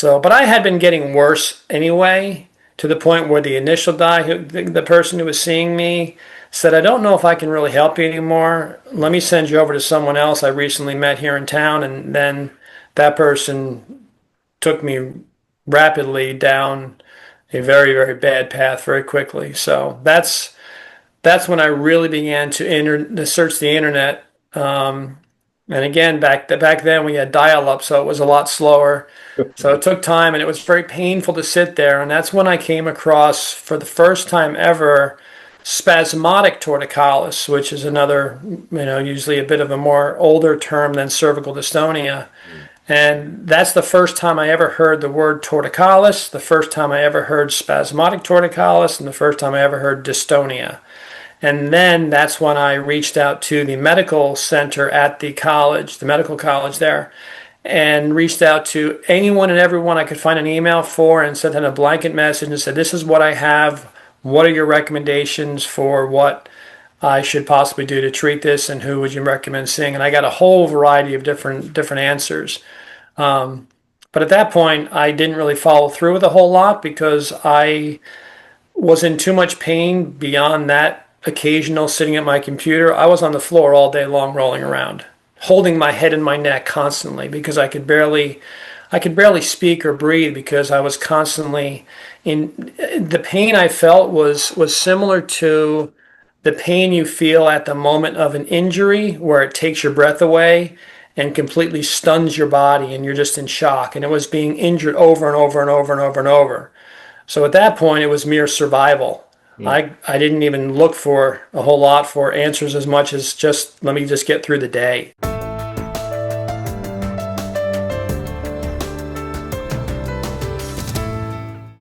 So, but I had been getting worse anyway, to the point where the initial the person who was seeing me said, I don't know if I can really help you anymore. Let me send you over to someone else I recently met here in town. And then that person took me rapidly down a very, very bad path very quickly. So that's when I really began to search the internet. And again, back then we had dial-up, so it was a lot slower. So it took time, and it was very painful to sit there. And that's when I came across, for the first time ever, spasmodic torticollis, which is another, usually a bit of a more older term than cervical dystonia. And that's the first time I ever heard the word torticollis, the first time I ever heard spasmodic torticollis, and the first time I ever heard dystonia. And then that's when I reached out to the medical center at the college, the medical college there, and reached out to anyone and everyone I could find an email for and sent them a blanket message and said, this is what I have. What are your recommendations for what I should possibly do to treat this, and who would you recommend seeing? And I got a whole variety of different answers. But at that point, I didn't really follow through with a whole lot because I was in too much pain beyond that occasional sitting at my computer. I was on the floor all day long rolling around, holding my head in my neck constantly because I could barely speak or breathe because I was constantly in. The pain I felt was similar to the pain you feel at the moment of an injury where it takes your breath away and completely stuns your body and you're just in shock. And it was being injured over and over and over and over and over. So at that point, it was mere survival. I didn't even look for a whole lot for answers as much as just let me just get through the day.